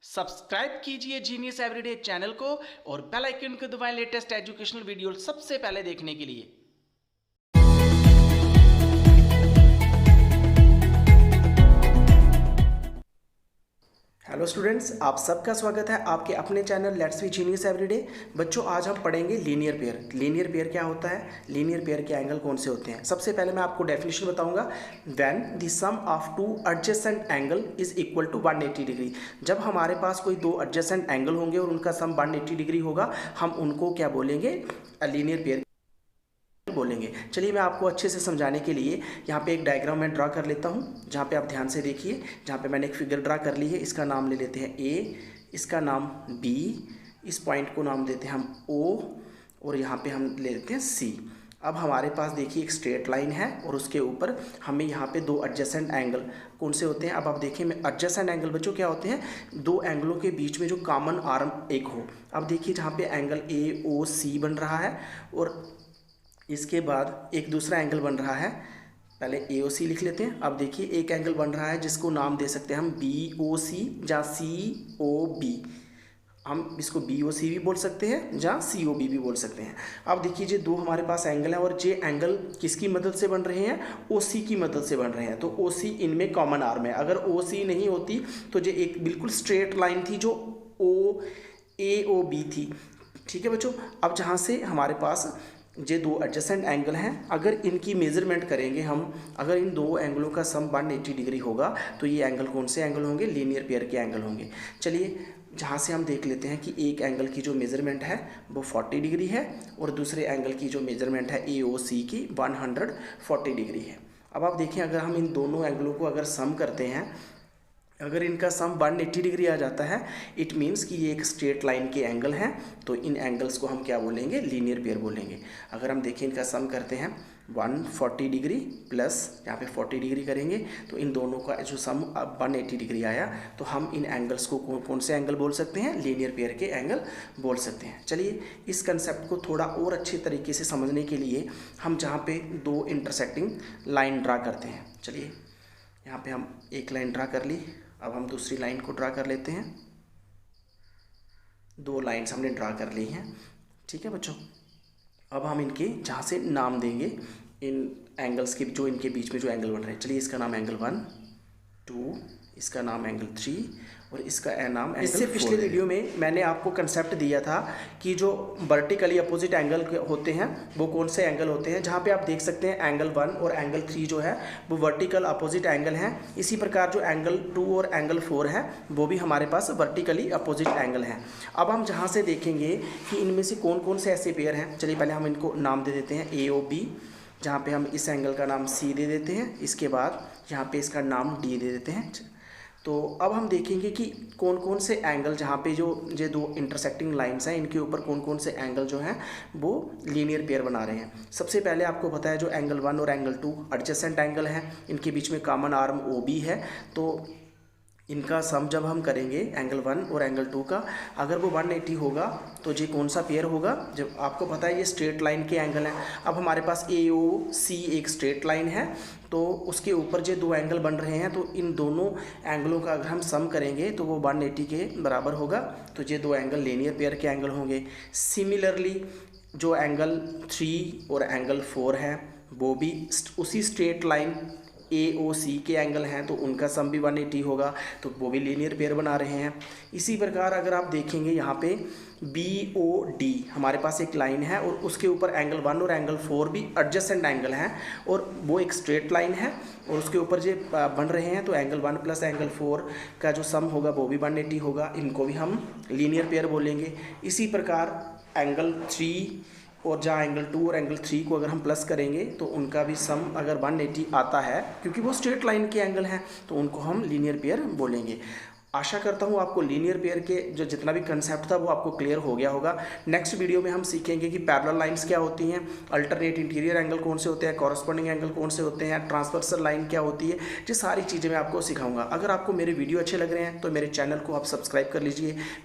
Subscribe कीजिए genius everyday channel को और बेल आइकन को दबाएं लेटेस्ट एजुकेशनल वीडियो सबसे पहले देखने के लिए। हेलो स्टूडेंट्स, आप सबका स्वागत है आपके अपने channel let's be genius everyday. बच्चों, आज हम पढ़ेंगे लीनियर पेयर। लीनियर पेयर क्या होता है, लीनियर पेयर के एंगल कौन से होते हैं। सबसे पहले मैं आपको डेफिनेशन बताऊंगा। When the sum of two adjacent angle is equal to 180 degree. जब हमारे पास कोई दो एडजेसेंट एंगल होंगे और उनका सम 180 डिग्री होगा, हम उनको क्या बोलेंगे, लीनियर पेयर बोलेंगे। चलिए मैं आपको अच्छे से समझाने के लिए यहाँ पे एक डायग्राम मैं ड्रा कर लेता हूँ, जहाँ पे आप ध्यान से देखिए। जहाँ पे मैंने एक फिगर ड्रा कर ली है, इसका नाम ले लेते हैं ए, इसका नाम बी, इस पॉइंट को नाम देते हैं हम ओ, और यहाँ पे हम ले लेते हैं सी। अब हमारे पास देखिए एक स्ट्रेट लाइन है और उसके ऊपर हमें यहाँ पे दो एडजेसेंट एंगल कौन से होते हैं। अब आप देखिए, मैं एडजेसेंट एंगल बच्चों क्या होते हैं, दो एंगलों के बीच में जो कॉमन आर्म एक हो। अब देखिए जहाँ पे एंगल ए ओ सी बन रहा है और इसके बाद एक दूसरा एंगल बन रहा है, पहले ए ओ सी लिख लेते हैं। अब देखिए एक एंगल बन रहा है जिसको नाम दे सकते हैं हम बी ओ सी या सी ओ बी। हम इसको बी ओ सी भी बोल सकते हैं या सी ओ बी भी बोल सकते हैं। अब देखिए ये दो हमारे पास एंगल हैं और ये एंगल किसकी मदद से बन रहे हैं, ओ सी की मदद से बन रहे हैं। तो ओ सी इनमें कॉमन आर्म है। अगर ओ सी नहीं होती तो ये एक बिल्कुल स्ट्रेट लाइन थी जो ओ ए ओ बी थी। ठीक है बच्चों, अब जहाँ से हमारे पास ये दो एडजेसेंट एंगल हैं, अगर इनकी मेजरमेंट करेंगे हम, अगर इन दो एंगलों का सम 180 डिग्री होगा तो ये एंगल कौन से एंगल होंगे, लीनियर पेयर के एंगल होंगे। चलिए जहाँ से हम देख लेते हैं कि एक एंगल की जो मेजरमेंट है वो 40 डिग्री है और दूसरे एंगल की जो मेजरमेंट है ए ओ सी की 140 डिग्री है। अब आप देखें, अगर हम इन दोनों एंगलों को अगर सम करते हैं, अगर इनका सम 180 डिग्री आ जाता है, इट मीन्स कि ये एक स्ट्रेट लाइन के एंगल हैं, तो इन एंगल्स को हम क्या बोलेंगे, लीनियर पेयर बोलेंगे। अगर हम देखें इनका सम करते हैं 140 डिग्री प्लस यहाँ पे 40 डिग्री करेंगे तो इन दोनों का जो सम 180 डिग्री आया, तो हम इन एंगल्स को कौन से एंगल बोल सकते हैं, लीनियर पेयर के एंगल बोल सकते हैं। चलिए इस कंसेप्ट को थोड़ा और अच्छे तरीके से समझने के लिए हम जहाँ पे दो इंटरसेक्टिंग लाइन ड्रा करते हैं। चलिए यहाँ पे हम एक लाइन ड्रा कर ली, अब हम दूसरी लाइन को ड्रा कर लेते हैं। दो लाइन्स हमने ड्रा कर ली हैं। ठीक है बच्चों, अब हम इनके जहाँ से नाम देंगे इन एंगल्स के, जो इनके बीच में जो एंगल बन रहे हैं। चलिए इसका नाम एंगल 1 2, इसका नाम एंगल 3 और इसका नाम एंगल 4। इससे पिछले वीडियो में मैंने आपको कंसेप्ट दिया था कि जो वर्टिकली अपोजिट एंगल होते हैं वो कौन से एंगल होते हैं। जहाँ पे आप देख सकते हैं एंगल 1 और एंगल 3 जो है वो वर्टिकल अपोजिट एंगल हैं। इसी प्रकार जो एंगल 2 और एंगल 4 है वो भी हमारे पास वर्टिकली अपोजिट एंगल हैं। अब हम जहाँ से देखेंगे कि इनमें से कौन कौन से ऐसे पेयर हैं। चलिए पहले हम इनको नाम दे देते हैं ए ओ बी, जहाँ पे हम इस एंगल का नाम सी दे देते हैं। इसके बाद यहाँ पे इसका नाम डी दे देते हैं। तो अब हम देखेंगे कि कौन कौन से एंगल, जहाँ पे जो ये दो इंटरसेक्टिंग लाइंस हैं इनके ऊपर कौन कौन से एंगल जो हैं वो लीनियर पेयर बना रहे हैं। सबसे पहले आपको पता है जो एंगल 1 और एंगल 2 एडजेसेंट एंगल हैं, इनके बीच में कॉमन आर्म ओ बी है। तो इनका सम जब हम करेंगे एंगल 1 और एंगल 2 का, अगर वो 180 होगा तो ये कौन सा पेयर होगा, जब आपको पता है ये स्ट्रेट लाइन के एंगल हैं। अब हमारे पास ए ओ सी एक स्ट्रेट लाइन है, तो उसके ऊपर जो दो एंगल बन रहे हैं, तो इन दोनों एंगलों का अगर हम सम करेंगे तो वो 180 के बराबर होगा। तो ये दो एंगल लीनियर पेयर के एंगल होंगे। सिमिलरली जो एंगल 3 और एंगल 4 है वो भी उसी स्ट्रेट लाइन ए ओ सी के एंगल हैं, तो उनका सम भी 180 होगा, तो वो भी लीनियर पेयर बना रहे हैं। इसी प्रकार अगर आप देखेंगे यहाँ पे बी ओ डी हमारे पास एक लाइन है और उसके ऊपर एंगल 1 और एंगल 4 भी एडजेसेंट एंगल हैं और वो एक स्ट्रेट लाइन है और उसके ऊपर जो बन रहे हैं, तो एंगल 1 प्लस एंगल 4 का जो सम होगा वो भी 180 होगा। इनको भी हम लीनियर पेयर बोलेंगे। इसी प्रकार एंगल 3 और जहाँ एंगल 2 और एंगल 3 को अगर हम प्लस करेंगे तो उनका भी सम अगर 180 आता है, क्योंकि वो स्ट्रेट लाइन के एंगल हैं, तो उनको हम लीनियर पेयर बोलेंगे। आशा करता हूँ आपको लीनियर पेयर के जो जितना भी कंसेप्ट था वो आपको क्लियर हो गया होगा। नेक्स्ट वीडियो में हम सीखेंगे कि पैरेलल लाइंस क्या होती हैं, अल्टरनेट इंटीरियर एंगल कौन से होते हैं, कॉरस्पॉन्डिंग एंगल कौन से होते हैं, ट्रांसवर्सल लाइन क्या होती है। ये सारी चीज़ें मैं आपको सिखाऊंगा। अगर आपको मेरे वीडियो अच्छे लग रहे हैं तो मेरे चैनल को आप सब्सक्राइब कर लीजिए।